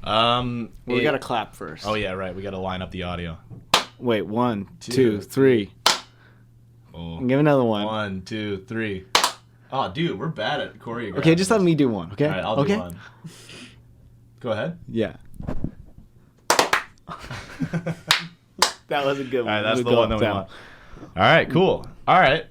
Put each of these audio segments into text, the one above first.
We got to clap first. Oh yeah, right. We got to line up the audio. Wait, 1, 2, 3. Oh. Give another one. 1, 2, 3. Oh, dude, we're bad at choreography. Okay, just let me do one. Okay. All right, I'll do one. Go ahead. Yeah. That was a good one. All right, that's the one that we want. All right, cool. All right,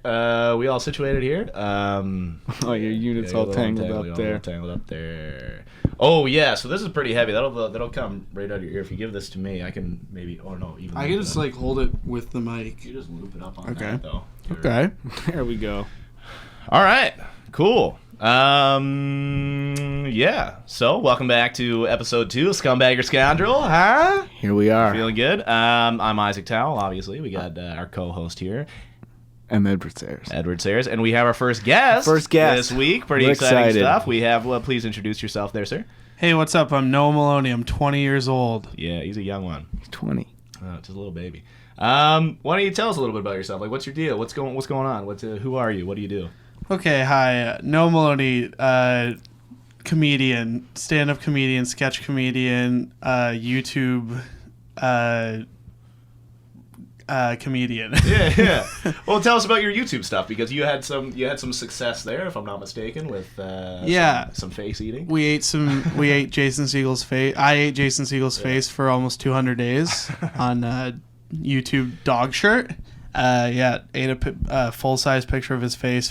we all situated here. Oh, your unit's all tangled up there. Oh yeah, so this is pretty heavy. That'll come right out of your ear. If you give this to me, I can maybe. Oh no, even. I can just like hold it with the mic. You just loop it up on that though. Okay. There we go. All right, cool. Yeah. So welcome back to episode 2 of Scumbag or Scoundrel, huh? Here we are. Feeling good. I'm Isaac Towell. Obviously, we got our co-host here. I'm Edward Sayers. And we have our first guest. This week. Pretty exciting stuff. We have. Well, please introduce yourself, there, sir. Hey, what's up? I'm Noah Maloney. I'm 20 years old. Yeah, he's a young one. He's 20. Oh, just a little baby. Why don't you tell us a little bit about yourself? Like, what's your deal? What's going on? Who are you? What do you do? Okay, hi. Noah Maloney, comedian, stand-up comedian, sketch comedian, YouTube comedian. Yeah. Well, tell us about your YouTube stuff because you had some success there, if I'm not mistaken, with some face eating. We ate Jason Segel's face. I ate Jason Segel's face for almost 200 days on YouTube dog shirt. Ate a full-size picture of his face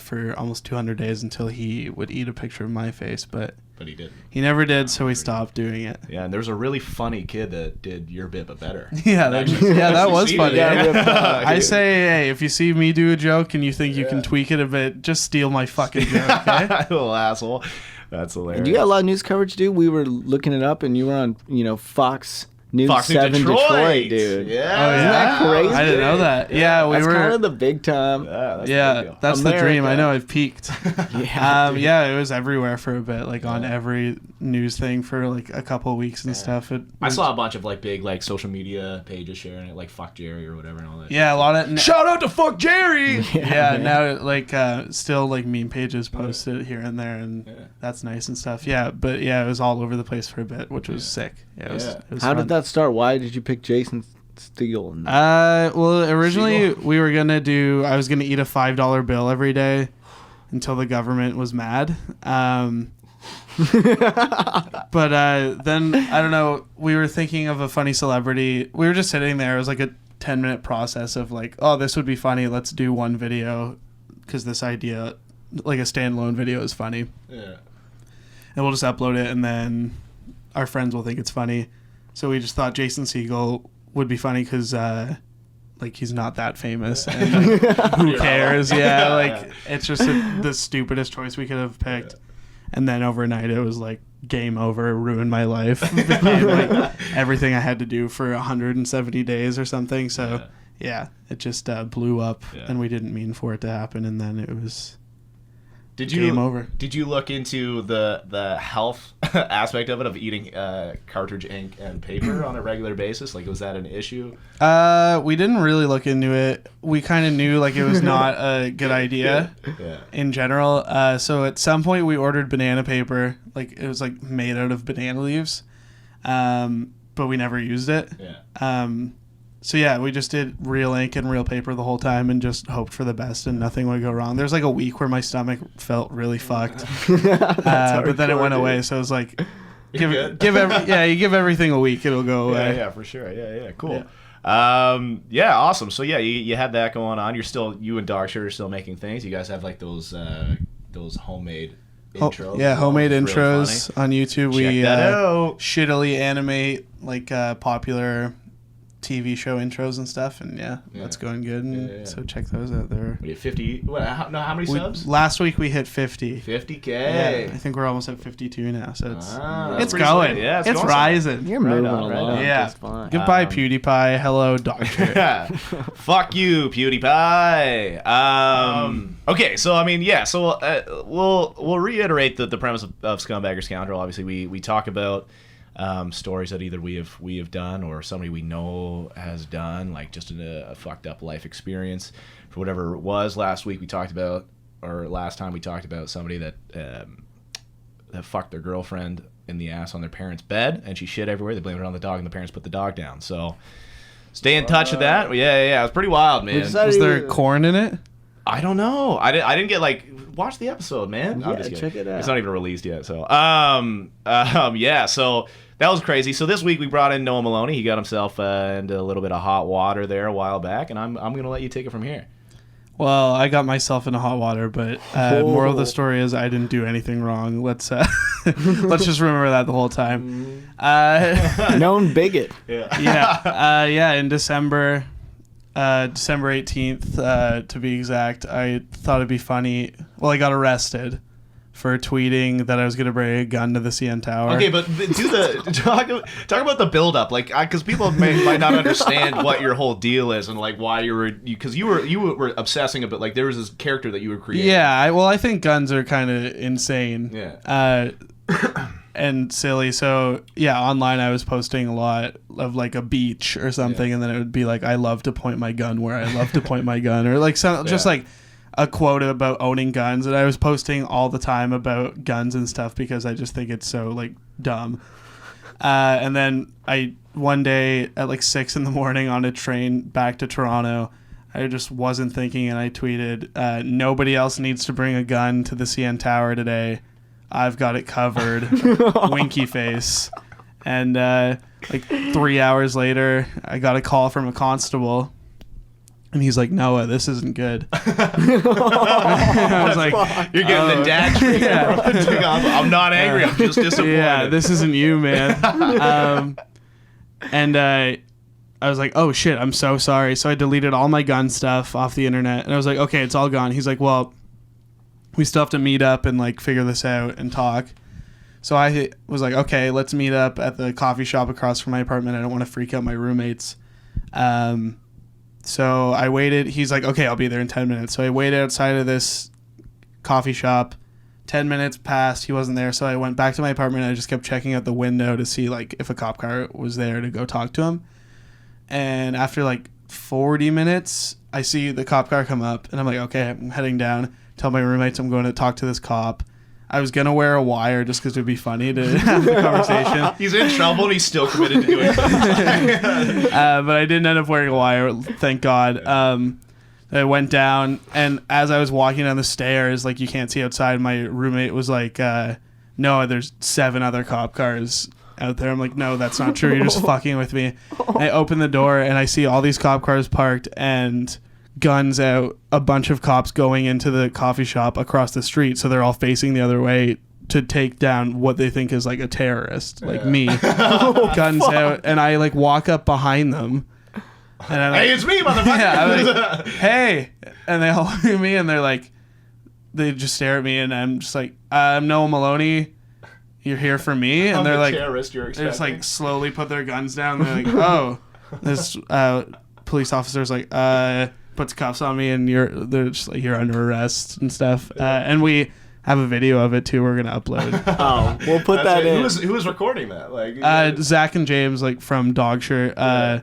for almost 200 days until he would eat a picture of my face, but he didn't. He never did, so we stopped doing it. Yeah, and there was a really funny kid that did your bit, but better. That was funny. I say, hey, if you see me do a joke and you think you can tweak it a bit, just steal my fucking joke, okay? Little asshole. That's hilarious. And you got a lot of news coverage, dude. We were looking it up, and you were on, Fox News 7 Detroit, dude. Yeah. Isn't that crazy? I didn't know that. Yeah, that's kind of the big time. That's the dream. I know I've peaked. It was everywhere for a bit, like on every news thing for like a couple of weeks and stuff. I saw a bunch of like big like social media pages sharing it, like Fuck Jerry or whatever and all that. Yeah, a lot of shout out to Fuck Jerry. Now like still like meme pages posted here and there, and that's nice and stuff. Yeah, but it was all over the place for a bit, which was sick. It was How did that start? Why did you pick Jason Segel? Well, originally I was gonna eat a $5 bill every day until the government was mad. But then I don't know. We were thinking of a funny celebrity. We were just sitting there. It was like a 10-minute process of like, oh, this would be funny. Let's do one video because this idea, like a standalone video, is funny. Yeah. And we'll just upload it, and then our friends will think it's funny. So we just thought Jason Segel would be funny because, like, he's not that famous. And, like, who cares? Yeah, like, it's just the stupidest choice we could have picked. Yeah. And then overnight, it was like, game over, ruined my life. It became, like, everything I had to do for 170 days or something. So, it just blew up, and we didn't mean for it to happen. And then it was... Game over. Did you look into the health aspect of it, of eating cartridge ink and paper on a regular basis? Like, was that an issue? We didn't really look into it. We kind of knew like it was not a good idea in general. So at some point we ordered banana paper. Like it was like made out of banana leaves, but we never used it. Yeah. So yeah, we just did real ink and real paper the whole time and just hoped for the best and nothing would go wrong. There's like a week where my stomach felt really fucked, but then it went away. So it was like, you give everything a week, it'll go away. Yeah, for sure. Yeah, cool. Awesome. So yeah, you had that going on. You and Dog Shirt are still making things. You guys have like those homemade intros. Homemade intros really on YouTube. Check that out. Shittily animate like popular TV show intros and stuff, and that's going good. And so check those out there. We have 50. How many subs? Last week we hit 50. 50K. Yeah, I think we're almost at 52 now. So it's going. Sweet. Yeah, it's rising. You're moving along. Yeah. Goodbye, PewDiePie. Hello, Doctor. Fuck you, PewDiePie. Okay, so I mean, so we'll reiterate the premise of Scumbag or Scoundrel. Obviously, we talk about stories that either we have done or somebody we know has done, like just a fucked up life experience for whatever it was. Last time we talked about somebody that fucked their girlfriend in the ass on their parents' bed, and she shit everywhere. They blamed it on the dog, and the parents put the dog down. So stay in touch with that. Yeah. It was pretty wild, man. Was there corn in it? I don't know. I didn't get watch the episode, man. Yeah, check it out. It's not even released yet. So yeah. So that was crazy. So this week we brought in Noah Maloney. He got himself into a little bit of hot water there a while back, and I'm gonna let you take it from here. Well, I got myself into hot water, but moral of the story is I didn't do anything wrong. Let's let's just remember that the whole time. Known bigot. Yeah. In December 18th, to be exact, I thought it'd be funny. Well, I got arrested for tweeting that I was going to bring a gun to the CN Tower. Okay, but talk about the build-up, because people might not understand what your whole deal is and why you were obsessing a bit. There was this character that you were creating. Yeah, I think guns are kind of insane. Yeah. And silly. So yeah, online I was posting a lot of a beach or something, and then it would be I love to point my gun where I love to point my gun, or just a quote about owning guns, and I was posting all the time about guns and stuff because I just think it's so dumb. And then one day at 6 a.m. on a train back to Toronto, I just wasn't thinking, and I tweeted, "Nobody else needs to bring a gun to the CN Tower today. I've got it covered." Winky face. And 3 hours later, I got a call from a constable, and he's like, "Noah, this isn't good." I was like, "You're getting the dad treatment." Yeah. I'm not angry. I'm just disappointed. Yeah, this isn't you, man. And I was like, "Oh shit, I'm so sorry." So I deleted all my gun stuff off the internet, and I was like, "Okay, it's all gone." He's like, "Well, we still have to meet up and figure this out and talk." So I was like, "Okay, let's meet up at the coffee shop across from my apartment. I don't want to freak out my roommates." So I waited. He's like, "Okay, I'll be there in 10 minutes." So I waited outside of this coffee shop. 10 minutes passed. He wasn't there. So I went back to my apartment. And I just kept checking out the window to see if a cop car was there to go talk to him. And after 40 minutes, I see the cop car come up, and I'm like, "Okay, I'm heading down." Tell my roommates I'm going to talk to this cop. I was going to wear a wire just because it would be funny to have the conversation. He's in trouble and he's still committed to doing it. But I didn't end up wearing a wire, thank God. I went down, and as I was walking down the stairs, you can't see outside, my roommate was like, "No, there's 7 other cop cars out there." I'm like, "No, that's not true. You're just fucking with me." I open the door, and I see all these cop cars parked, and guns out, a bunch of cops going into the coffee shop across the street, so they're all facing the other way to take down what they think is a terrorist, me. Guns out, and I walk up behind them, and I'm "Hey, it's me, motherfucker!" Yeah, I'm like, "Hey," and they all look at me, and they just stare at me, and I'm just like, "I'm Noah Maloney. You're here for me?" And they're terrorist you're expecting. they just slowly put their guns down, and they're like, "Oh." This police officer's puts cuffs on me, and they're just "You're under arrest" and stuff. And we have a video of it too. We're gonna upload. Oh, we'll put that in. Who was recording that? Zach and James, from Dogshirt.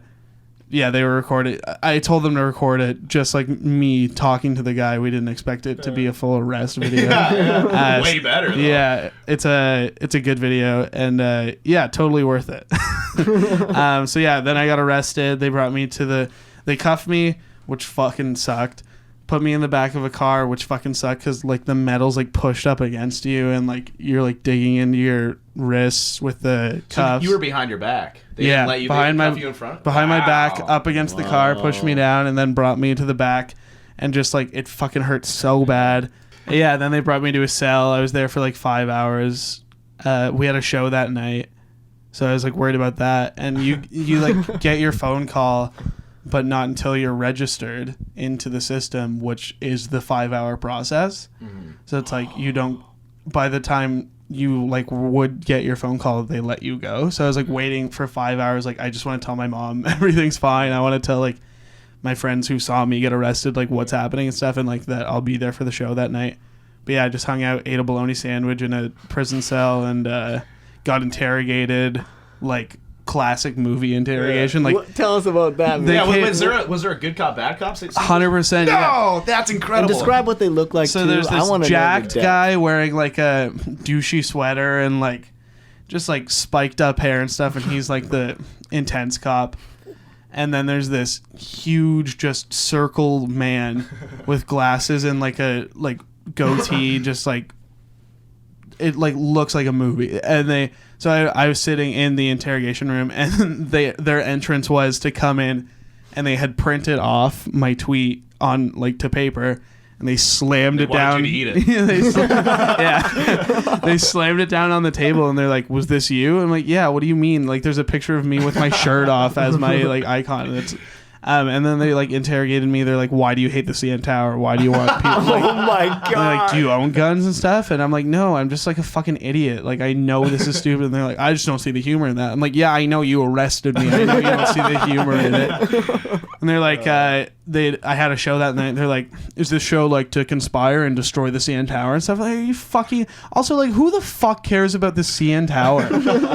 Yeah, they were recording. I told them to record it, just me talking to the guy. We didn't expect it to be a full arrest video. Way better, though. Yeah, it's a good video, and totally worth it. So yeah, then I got arrested. They brought me they cuffed me, which fucking sucked. Put me in the back of a car, which fucking sucked because the metal's pushed up against you, and you're digging into your wrists with the cuffs. So you were behind your back. They didn't let you cuff you in front? Behind my back, up against the car, pushed me down, and then brought me to the back, and just it fucking hurt so bad. Yeah, then they brought me to a cell. I was there for 5 hours. We had a show that night, so I was worried about that. And you get your phone call, but not until you're registered into the system, which is the 5-hour process. Mm-hmm. So it's you don't, by the time you would get your phone call, they let you go. So I was waiting for 5 hours. I just want to tell my mom everything's fine. I want to tell my friends who saw me get arrested what's happening and stuff, and that I'll be there for the show that night. But yeah, I just hung out, ate a bologna sandwich in a prison cell, and got interrogated classic movie interrogation. Tell us about that. Was there a good cop, bad cop? 100%. No, that's incredible. And describe what they look like. So there's this jacked guy wearing a douchey sweater and just like spiked up hair and stuff, and he's like the intense cop. And then there's this huge, just circle man with glasses and like a goatee, just like it like looks like a movie. And I was sitting in the interrogation room, and their entrance was to come in, and they had printed off my tweet on like to paper. And they slammed it down. Wanted you to eat it. They slammed it down on the table, and they're like, "Was this you?" I'm like, "Yeah." What do you mean? Like, there's a picture of me with my shirt off as my like icon. And it's, and then they like interrogated me. They're like, "Why do you hate the CN Tower? Why do you want people?" Like, Oh my they're like, god. "Do you own guns and stuff?" And I'm like, "No, I'm just like a fucking idiot. Like, I know this is stupid." And they're like, "I just don't see the humor in that." I'm like, "Yeah, I know you arrested me. I know you don't see the humor in it." And they're like, I had a show that night. They're like, "Is this show like to conspire and destroy the CN Tower and stuff?" Like, are you fucking... Also, like, who the fuck cares about the CN Tower?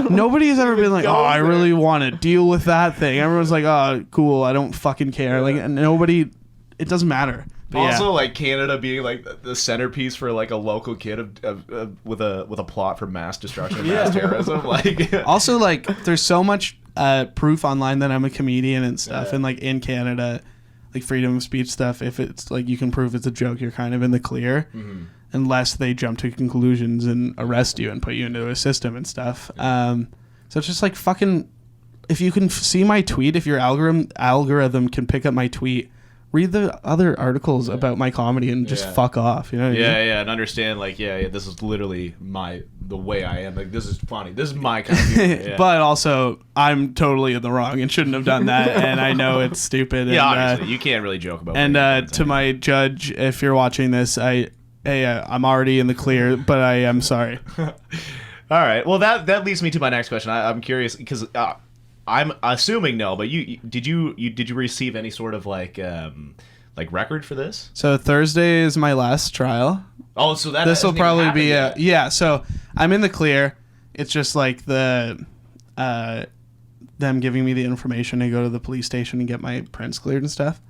Nobody has ever been like, "Oh, I really want to deal with that thing." Everyone's like, "Oh, cool. I don't fucking care." Like, nobody... It doesn't matter. But also, like Canada being like the centerpiece for like a local kid with a plot for mass destruction and mass terrorism. Like, also, like, there's so much proof online that I'm a comedian and stuff, and like in Canada, like freedom of speech stuff. If it's like you can prove it's a joke, you're kind of in the clear, unless they jump to conclusions and arrest you and put you into a system and stuff. So it's just like fucking. If you can see my tweet, if your algorithm can pick up my tweet, read the other articles about my comedy and just fuck off. You know what I mean? and understand like this is literally the way I am. Like, this is funny. This is my kind of humor. Yeah. But also, I'm totally in the wrong and shouldn't have done that, and I know it's stupid. Yeah, and, obviously you can't really joke about. And to my judge, if you're watching this, I'm already in the clear, but I am sorry. All right. Well, that leads me to my next question. I'm curious because I'm assuming no, but did you receive any sort of like record for this? So Thursday is my last trial. Oh, so this will probably be so I'm in the clear. It's just like them giving me the information to go to the police station and get my prints cleared and stuff.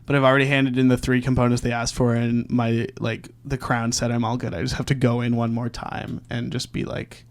But I've already handed in the 3 components they asked for, and the Crown said I'm all good. I just have to go in one more time and just be like,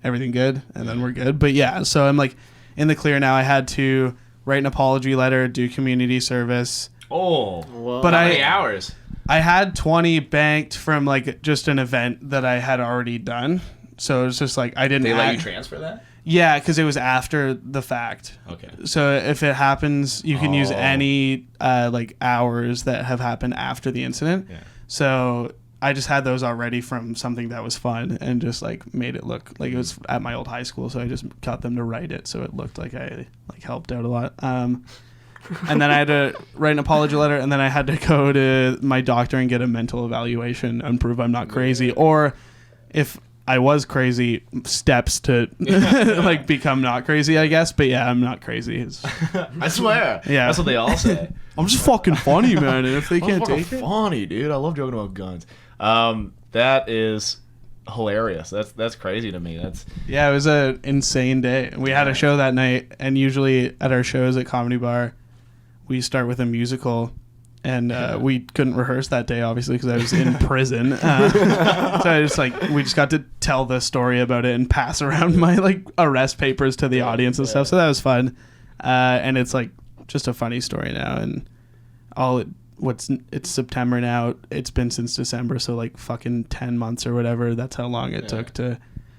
everything good, and then we're good. But yeah, so I'm like in the clear now. I had to write an apology letter, do community service. Oh, but how many hours? I had 20 banked from like just an event that I had already done. So it was just like I didn't. They let you transfer that? Yeah, because it was after the fact. Okay. So if it happens, you can use any like hours that have happened after the incident. Yeah. So I just had those already from something that was fun and just like made it look like it was at my old high school. So I just got them to write it so it looked like I like helped out a lot. And then I had to write an apology letter, and then I had to go to my doctor and get a mental evaluation and prove I'm not crazy, or if I was crazy, steps to like become not crazy, I guess. But yeah, I'm not crazy. I swear. Yeah, that's what they all say. I'm just fucking funny, man. And if they can't take it, funny, dude. I love joking about guns. That is hilarious. That's crazy to me. Yeah, it was an insane day. We had a show that night, and usually at our shows at Comedy Bar, we start with a musical. And we couldn't rehearse that day, obviously, because I was in prison. So I just we just got to tell the story about it and pass around my like arrest papers to the audience and stuff. So that was fun. And it's like just a funny story now. And it's September now. It's been since December, so like fucking 10 months or whatever. That's how long it took to.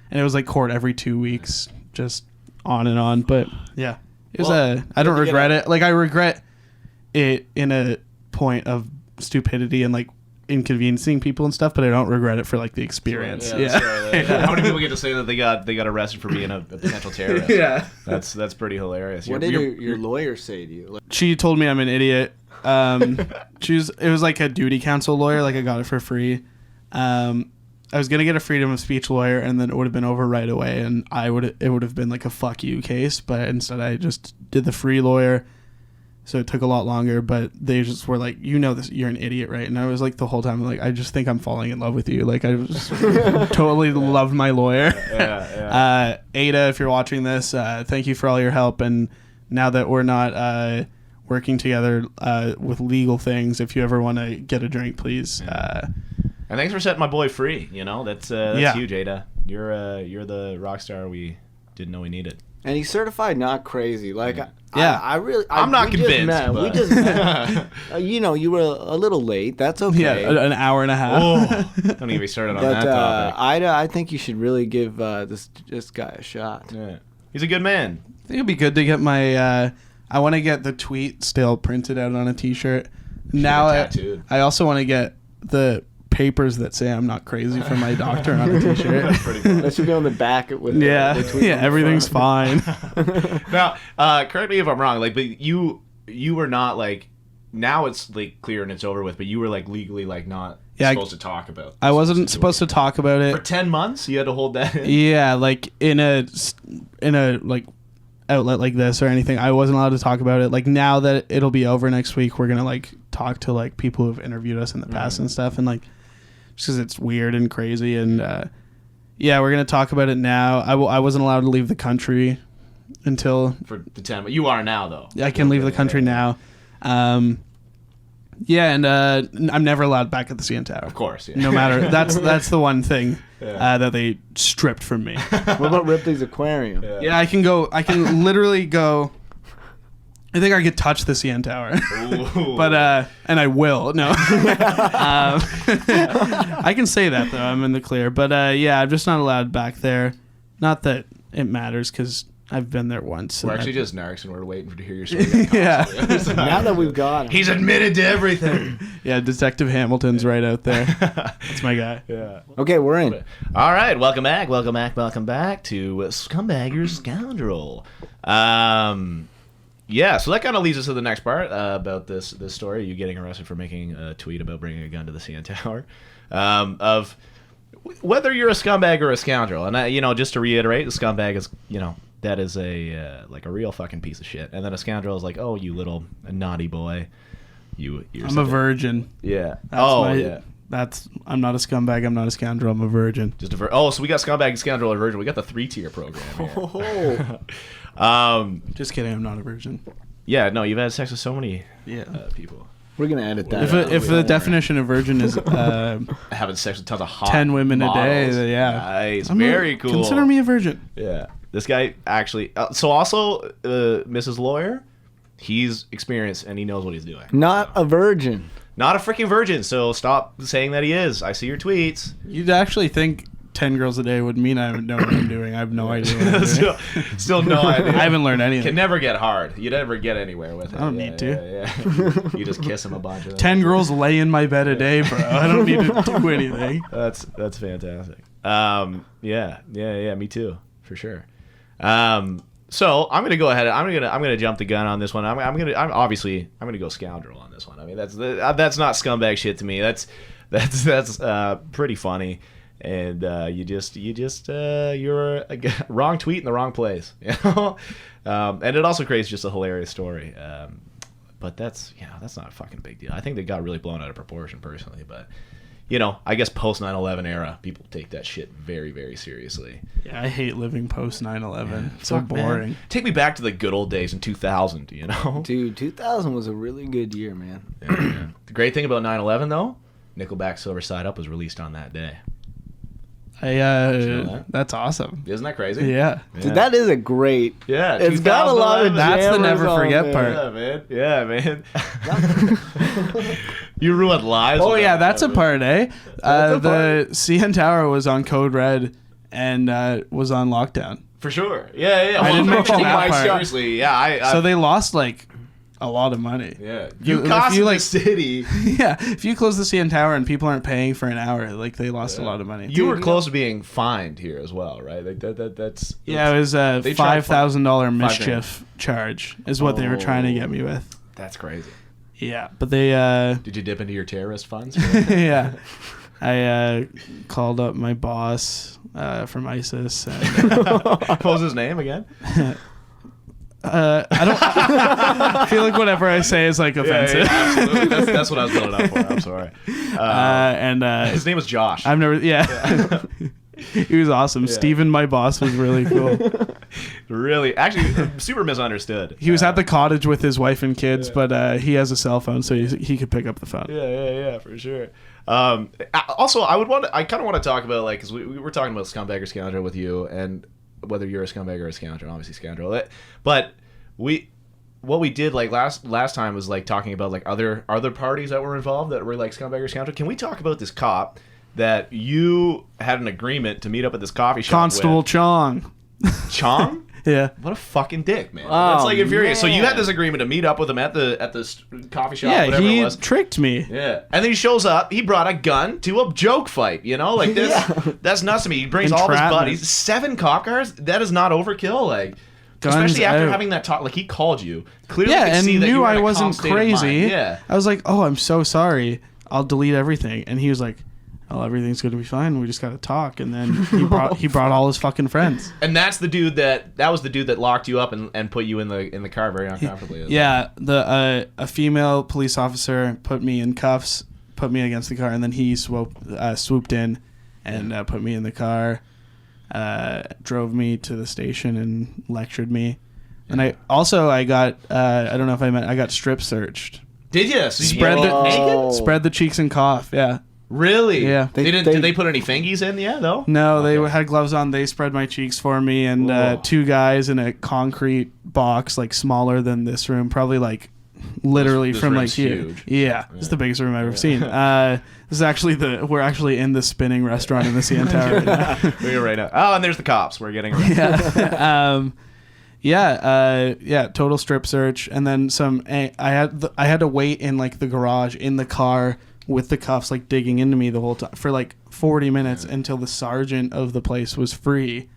And it was like court every 2 weeks, just on and on. But yeah, it was I don't regret it. Like I regret it in a point of stupidity and like inconveniencing people and stuff, but I don't regret it for like the experience. How many people get to say that they got arrested for being a potential terrorist? Yeah, that's pretty hilarious. What did your lawyer say to you? She told me I'm an idiot. It was like a duty counsel lawyer, like I got it for free. I was gonna get a freedom of speech lawyer, and then it would have been over right away, and it would have been like a fuck you case, but instead I just did the free lawyer. So it took a lot longer, but they just were like, you know this, you're an idiot, right? And I was like the whole time, like, I just think I'm falling in love with you. Like, I just totally loved my lawyer. Ada, if you're watching this, thank you for all your help. And now that we're not working together with legal things, if you ever want to get a drink, please. And thanks for setting my boy free. You know, that's huge, Ada. You're the rock star we didn't know we needed. And he's certified not crazy. Like, Yeah. I'm not convinced. We just met. You were a little late. That's okay. Yeah, an hour and a half. Oh, don't even get started on But that topic. I think you should really give this guy a shot. Yeah. He's a good man. I think it'd be good to get my. I want to get the tweet still printed out on a T-shirt. Now tattooed. I also want to get the papers that say I'm not crazy from my doctor on a T-shirt. That's pretty cool. That should be on the back with Yeah, the tweet yeah, on the everything's front. fine. Now, correct me if I'm wrong. Like, but you were not like. Now it's like clear and it's over with. But you were like legally like not supposed to talk about. I wasn't supposed to talk about for it 10 months. You had to hold that in. Yeah, like in a like outlet like this or anything. I wasn't allowed to talk about it. Like now that it'll be over next week, we're gonna like talk to like people who've interviewed us in the past and stuff, and like just because it's weird and crazy, and yeah, we're gonna talk about it now. I wasn't allowed to leave the country until For the 10. But you are now though. I can leave the country now. Yeah, and I'm never allowed back at the CN Tower. Of course. Yeah. No matter that's the one thing that they stripped from me. What about Ripley's Aquarium? Yeah, I can literally go. I think I could touch the CN Tower, but and I will. No, I can say that though. I'm in the clear, but yeah, I'm just not allowed back there. Not that it matters because I've been there once. We're actually just narcs and we're waiting to hear your story. Yeah. Now that we've got him. He's admitted to everything. Yeah, Detective Hamilton's right out there. That's my guy. Yeah. Okay, we're in. All right, welcome back to Scumbag or Scoundrel. Yeah, so that kind of leads us to the next part about this story. You getting arrested for making a tweet about bringing a gun to the CN Tower, of whether you're a scumbag or a scoundrel. And just to reiterate, the scumbag is that is a like a real fucking piece of shit, and then a scoundrel is like, oh, you little naughty boy, you're I'm a virgin. Yeah. Yeah. I'm not a scumbag. I'm not a scoundrel. I'm a virgin. Just a so we got scumbag, scoundrel, and virgin. We got the 3-tier program here. Just kidding. I'm not a virgin. Yeah, no, you've had sex with so many Yeah. people. We're gonna edit that. If the definition of virgin is Having sex with tons of hot 10 women models. a day, then yeah. Nice. Very cool. Consider me a virgin. Yeah. This guy actually... so also, Mrs. Lawyer, he's experienced and he knows what he's doing. Not a virgin. Not a freaking virgin, so stop saying that he is. I see your tweets. You'd actually think 10 girls a day would mean I know what I'm doing. I have no idea what I'm doing. Still no idea. I haven't learned anything. Can never get hard. You never get anywhere with it. I don't need to. Yeah. You just kiss him a bunch of them. 10 girls lay in my bed a day, bro. I don't need to do anything. That's fantastic. Yeah, me too, for sure. So I'm gonna go ahead. I'm gonna jump the gun on this one. I'm gonna go scoundrel on this one. I mean, that's not scumbag shit to me. That's pretty funny. And you're a wrong tweet in the wrong place, and it also creates just a hilarious story. But that's not a fucking big deal. I think they got really blown out of proportion personally, but I guess post 9/11 era, people take that shit very, very seriously. Yeah, I hate living post 9/11. Yeah. So Fuck, boring. Man. Take me back to the good old days in 2000, Dude, 2000 was a really good year, man. Yeah. The great thing about 9/11 though, Nickelback's Silver Side Up was released on that day. That's awesome. Isn't that crazy? Yeah. Dude, that is a great. Yeah, it's got a lot of. That's the never jammers forget on part. there. Yeah, man. You ruined lives. Oh with yeah, that, that's a part, eh? The CN Tower was on Code Red and was on lockdown. For sure. Yeah. I didn't mention that part. Seriously, yeah. So they lost like a lot of money. Yeah. You cost if you, the like, city. Yeah, if you close the CN Tower and people aren't paying for an hour, like they lost a lot of money. You were close to being fined here as well, right? Like that's yeah, it was a $5,000 mischief charge is what they were trying to get me with. That's crazy. Yeah, but they did you dip into your terrorist funds? Yeah. I called up my boss from ISIS. And, what was his name again? I feel like whatever I say is like offensive. Yeah, absolutely. That's what I was building up for. I'm sorry. And his name was Josh. I've never. Yeah. He was awesome. Yeah. Steven, my boss, was really cool. Really, actually, super misunderstood. He was at the cottage with his wife and kids, but he has a cell phone, so he could pick up the phone. Yeah, for sure. Also, I kind of want to talk about, like, because we were talking about Scumbag or Scoundrel with you, and whether you're a Scumbag or a Scoundrel, obviously Scoundrel. But what we did, like, last time was, like, talking about, like, other parties that were involved that were, like, Scumbag or Scoundrel. Can we talk about this cop that you had an agreement to meet up at this coffee shop Constable with? Chong. Chong? Yeah. What a fucking dick, man. Oh, That's like infuriating. man. So you had this agreement to meet up with him at the coffee shop, Yeah, whatever he it was. tricked me. Yeah. And then he shows up, he brought a gun to a joke fight, you know? Like, this, that's nuts to me. He brings all his Entrapment. buddies. 7 cop cars? That is not overkill, like... Guns especially after out. having that talk, like, he called you. Clearly Yeah, could and see that you knew were in I a wasn't calm state of mind. crazy. Yeah. I was like, oh, I'm so sorry. I'll delete everything. And he was like, oh, everything's going to be fine. We just got to talk. And then he brought all his fucking friends. And that's the dude that was the dude that locked you up and put you in the car very uncomfortably. Yeah, a female police officer put me in cuffs, put me against the car, and then he swooped in and put me in the car, drove me to the station and lectured me. And I got I don't know if I got strip searched. Did you? So Spread you naked? Spread the cheeks and cough. Yeah. Really? Yeah. Did they put any fingies in? Yeah, though. No, Okay. they had gloves on. They spread my cheeks for me, and Whoa. 2 guys in a concrete box, like smaller than this room, probably like literally This from like room's here. huge. Yeah, it's the biggest room I've ever seen. This is actually we're actually in the spinning restaurant in the CN Tower right now. We're right now. Oh, and there's the cops. We're getting. Yeah. Total strip search, and then some. I had to wait in like the garage in the car with the cuffs like digging into me the whole time for like 40 minutes until the sergeant of the place was free.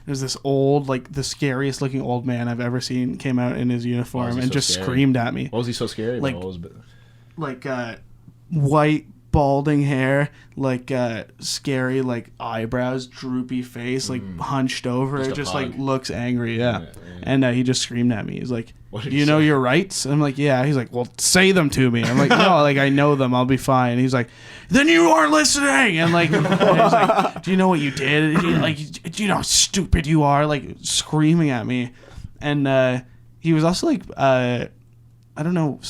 There's this old, like the scariest looking old man I've ever seen came out in his uniform and just screamed at me. What was he so scary Like- about? Like white balding hair, like scary, like eyebrows, droopy face, like hunched over, Just a just pug. like looks angry. Yeah. Yeah. And he just screamed at me. He's like, What did "Do he you know say? your rights?" I'm like, "Yeah." He's like, "Well, say them to me." I'm like, "No, like I know them. I'll be fine." He's like, "Then you aren't listening." And like, and he's like, "Do you know what you did? Do you know how stupid you are?" Like screaming at me, and he was also like, I don't know.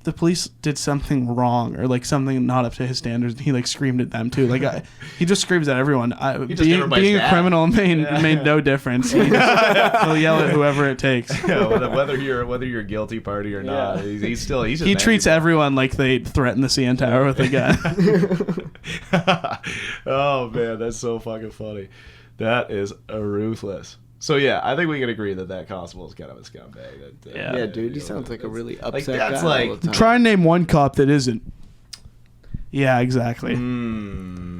The police did something wrong or like something not up to his standards. And he like screamed at them too. Like he just screams at everyone. Being a criminal made no difference. He'll yell at whoever it takes. Yeah, whether you're guilty party or not, he's just He treats everyone like they threaten the CN Tower with a gun. Oh man, that's so fucking funny. That is ruthless. So yeah, I think we can agree that constable is kind of a scumbag. Yeah, dude, he sounds like a really upset that's guy like- all the time. Try and name one cop that isn't. Yeah, exactly.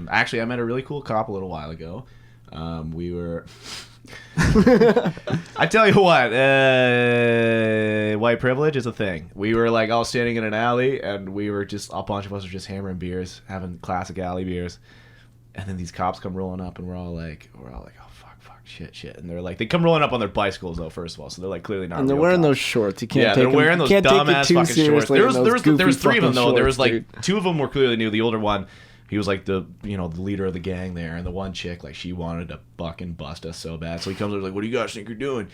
Actually, I met a really cool cop a little while ago. We were. I tell you what, white privilege is a thing. We were like all standing in an alley, and we were just a bunch of us were just hammering beers, having classic alley beers, and then these cops come rolling up, and we're all like, oh fuck, shit, and they're like, they come rolling up on their bicycles though, first of all, so they're like clearly not. And they're real wearing cops. those shorts. You can't Yeah, take they're wearing those you can't take dumbass it too fucking shorts. seriously There in those was 3 of them goofy though. There was fucking like shorts, 2 of them were clearly new. The older one, he was like the leader of the gang there, and the one chick, like, she wanted to fucking bust us so bad. So he comes over like, "What do you guys think you're doing?"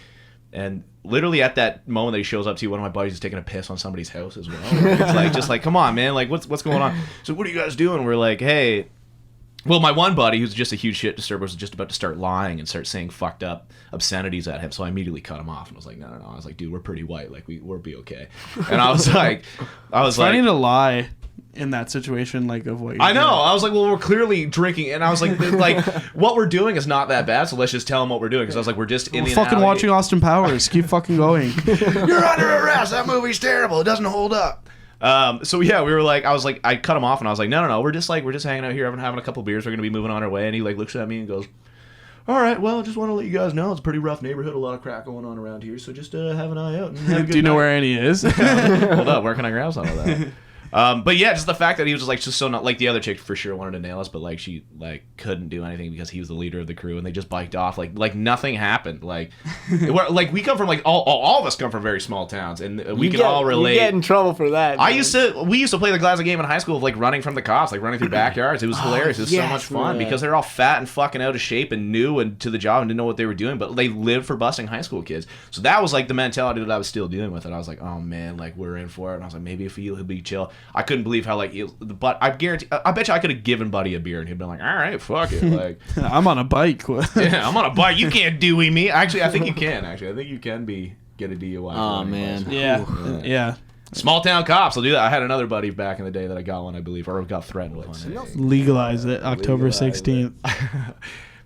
And literally at that moment that he shows up to you, one of my buddies is taking a piss on somebody's house as well. It's like, just like, come on, man, like what's going on? So what are you guys doing? We're like, hey. Well, my one buddy, who's just a huge shit disturber, was just about to start lying and start saying fucked up obscenities at him. So I immediately cut him off and was like, no. I was like, dude, we're pretty white. Like, we'll be okay. And I was like, Funny to lie in that situation, like of what. I know. I was like, well, we're clearly drinking, and I was like, what we're doing is not that bad. So let's just tell them what we're doing. Because I was like, we're just in the fucking alley. watching Austin Powers. Keep fucking going. You're under arrest. That movie's terrible. It doesn't hold up. So yeah, we were like, I cut him off, and I was like, no, we're just hanging out here, having a couple beers. We're gonna be moving on our way. And he like looks at me and goes, all right, well, just want to let you guys know it's a pretty rough neighborhood, a lot of crack going on around here. So just have an eye out. And have a good Do you know night." where Annie is? Hold up, where can I grab some of that? But yeah, just the fact that he was just like just so not like the other chick for sure wanted to nail us, but like she like couldn't do anything because he was the leader of the crew, and they just biked off like nothing happened. Like we come from like all of us come from very small towns, and we can all relate. You get in trouble for that. We man. used to play the classic game in high school of like running from the cops, like running through backyards. It was hilarious. It was so much fun because they're all fat and fucking out of shape and new and to the job and didn't know what they were doing, but they lived for busting high school kids. So that was like the mentality that I was still dealing with, and I was like, oh man, like we're in for it. And I was like, maybe if he'll be chill. I couldn't believe how like but I bet you I could have given Buddy a beer and he'd been like, all right, fuck it, like I'm on a bike. yeah, I'm on a bike. You can't Dewey me. Actually, I think you can. Actually, I think you can get a DUI. Oh man, Yeah. Small town cops will do that. I had another buddy back in the day that I got one, I believe, or got threatened with one. Legalize it October 16th.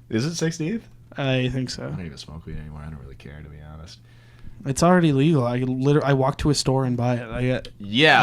Is it 16th? I think so. I don't even smoke weed anymore. I don't really care, to be honest. It's already legal. I walked to a store and buy it. I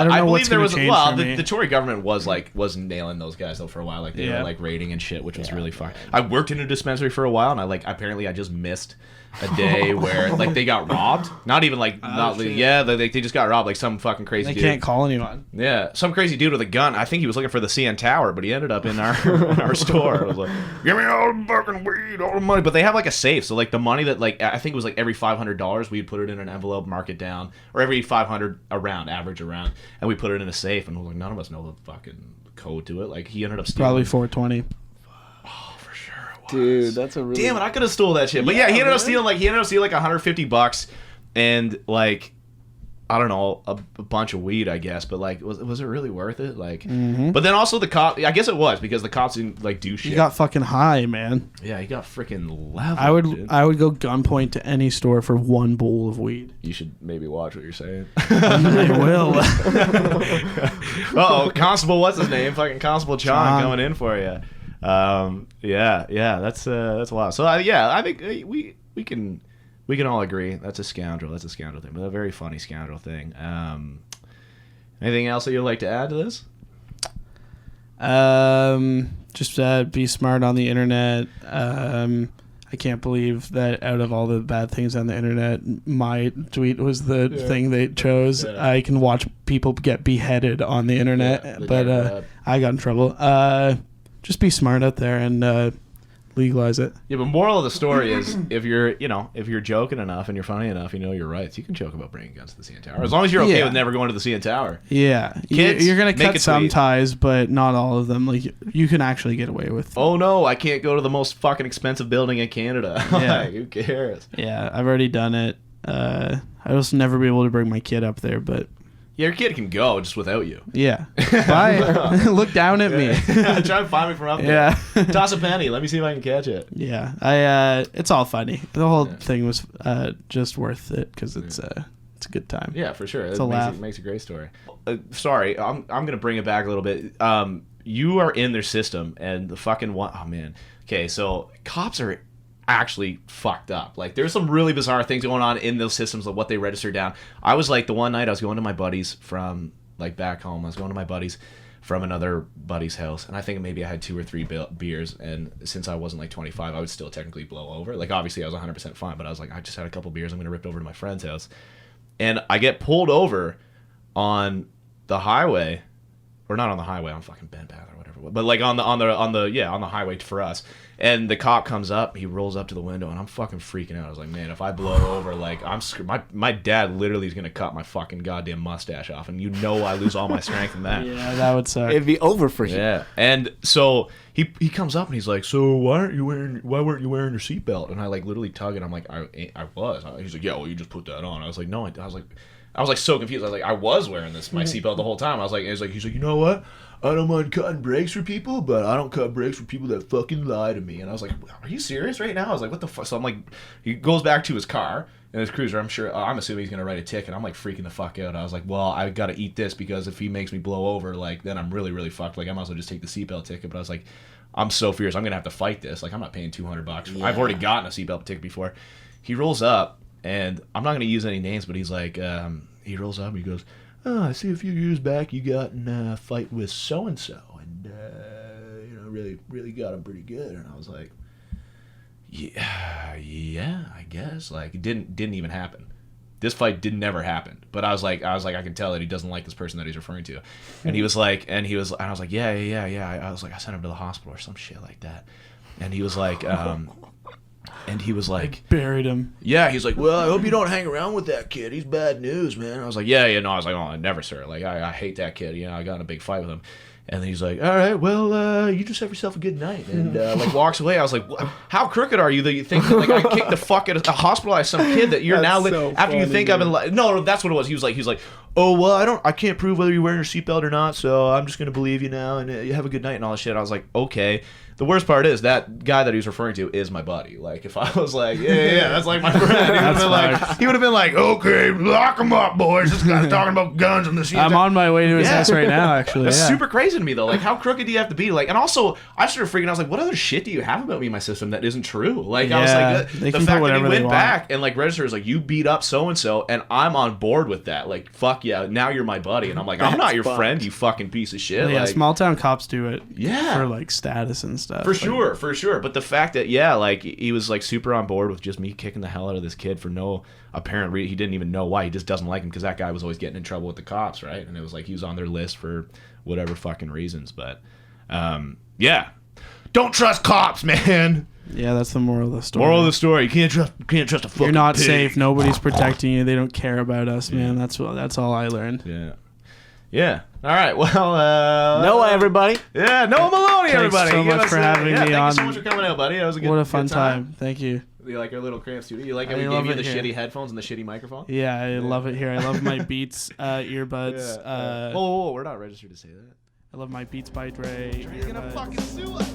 don't know believe there was the Tory government was nailing those guys though for a while. Like they were like raiding and shit, which was really fun. I worked in a dispensary for a while, and I just missed a day where like they got robbed. Not even like they just got robbed. Like some fucking crazy dude. They can't call anyone. Yeah, some crazy dude with a gun. I think he was looking for the CN Tower, but he ended up in our store. I was like, give me all the fucking weed, all the money. But they have like a safe, so like the money that like I think it was like every $500 we'd put it in an envelope, mark it down, or every 500 average around, and we put it in a safe. And we're like, none of us know the fucking code to it. Like he ended up stealing. Probably 420. dude, that's a really damn it! I could have stole that shit, but yeah, he ended up stealing like $150, and like I don't know a bunch of weed, I guess. But like, was it really worth it? Like, but then also the cop. I guess it was because the cops didn't like do shit. He got fucking high, man. Yeah, he got freaking leveled. I would go gunpoint to any store for one bowl of weed. You should maybe watch what you're saying. I will. Uh-oh, Constable, what's his name? Fucking Constable John coming in for you. Yeah, that's a lot. So I think we can all agree that's a scoundrel. That's a scoundrel thing, but a very funny scoundrel thing. Anything else that you'd like to add to this? Just be smart on the internet. I can't believe that out of all the bad things on the internet, my tweet was the thing they chose. Yeah. I can watch people get beheaded on the internet, but I got in trouble. Just be smart out there and legalize it. Yeah, but moral of the story is if you're joking enough and you're funny enough, you know your rights. You can joke about bringing guns to the CN Tower as long as you're okay with never going to the CN Tower. Yeah, kids, you're gonna cut some ties, but not all of them. Like you can actually get away with. Oh no, I can't go to the most fucking expensive building in Canada. Yeah. Like, who cares? Yeah, I've already done it. I will never be able to bring my kid up there, but. Yeah, your kid can go just without you. Yeah. Bye. Look down at me. Try and find me from up there. Yeah. Toss a penny. Let me see if I can catch it. Yeah. It's all funny. The whole thing was just worth it because it's a good time. Yeah, for sure. It's a laugh. It makes a great story. Sorry, I'm going to bring it back a little bit. You are in their system and the fucking one. Oh, man. Okay, so cops are actually fucked up. Like there's some really bizarre things going on in those systems of what they register down. I was like the one night I was going to my buddies from like back home. I was going to my buddies from another buddy's house, and I think maybe I had 2 or 3 beers, and since I wasn't like 25, I would still technically blow over. Like obviously I was 100% fine, but I was like, I just had a couple beers, I'm gonna rip over to my friend's house, and I get pulled over on the highway, or not on the highway, on fucking Bend Path or whatever, but like on the highway for us. And the cop comes up, he rolls up to the window, and I'm fucking freaking out. I was like, man, if I blow over, like, I'm screwed. My dad literally is going to cut my fucking goddamn mustache off, and I lose all my strength in that. Yeah, that would suck. It'd be over for you. Yeah, and so he comes up, and he's like, so why weren't you wearing your seatbelt? And I, like, literally tug it. I'm like, I was. He's like, yeah, well, you just put that on. I was like, no, I was like so confused. I was like, I was wearing my seatbelt the whole time. He's like, you know what? I don't mind cutting brakes for people, but I don't cut brakes for people that fucking lie to me. And I was like, are you serious right now? I was like, what the fuck? So I'm like, he goes back to his car and his cruiser. I'm assuming he's gonna write a ticket. I'm like freaking the fuck out. I was like, well, I gotta eat this because if he makes me blow over, like then I'm really really fucked. Like I might as well just take the seatbelt ticket. But I was like, I'm so fierce. I'm gonna have to fight this. Like I'm not paying $200. Yeah. I've already gotten a seatbelt ticket before. He rolls up, and I'm not gonna use any names, but he's like, he rolls up and he goes, oh, I see a few years back you got in a fight with so-and-so, and, really got him pretty good. And I was like, yeah, I guess. Like, it didn't even happen. This fight never happen. But I was like, I can tell that he doesn't like this person that he's referring to. And I was like, yeah. I was like, I sent him to the hospital or some shit like that. And he was like, buried him. Yeah, he's like, well, I hope you don't hang around with that kid. He's bad news, man. I was like, yeah, no. I was like, oh, never, sir. Like, I hate that kid. You know, I got in a big fight with him. And then he's like, all right, well, you just have yourself a good night. And like walks away. I was like, how crooked are you that you think that like I kicked the fuck out of hospitalized some kid that you're now so after you think I've been like, no, that's what it was. He was like, oh, well, I can't prove whether you're wearing your seatbelt or not, so I'm just going to believe you now and you have a good night and all that shit. I was like, okay. The worst part is that guy that he was referring to is my buddy. Like, if I was like, yeah, that's like my friend, he would have been like, okay, lock him up, boys. This guy's talking about guns and this. I'm on my way to his house right now, actually. It's super crazy to me, though. Like, how crooked do you have to be? Like, and also, I started freaking out. I was like, what other shit do you have about me in my system that isn't true? Like, I was like, the fact that he went back and, like, registers, like, you beat up so-and-so, and I'm on board with that. Like, fuck yeah, now you're my buddy. And I'm like, I'm not your friend, you fucking piece of shit. Yeah, like, small-town cops do it for, like, status and stuff. For sure. But the fact that, like, he was, like, super on board with just me kicking the hell out of this kid for no apparent reason. He didn't even know why. He just doesn't like him because that guy was always getting in trouble with the cops, right? And it was like he was on their list for whatever fucking reasons. But, yeah. Don't trust cops, man. Yeah, that's the moral of the story. Moral of the story: you can't trust a fucking You're not pig. safe. Nobody's protecting you. They don't care about us, man. That's all I learned. Yeah. All right. Well, Noah, everybody. Yeah, Noah Maloney, everybody. Thanks so much for having me on. Thank you so much for coming out, buddy. That was a good. What a fun time. Thank you. You like our little cramped studio? You like how we gave you the shitty headphones and the shitty microphone? Yeah, I love it here. I love my Beats earbuds. Whoa, we're not registered to say that. I love my Beats by Dre. He's gonna fucking sue us.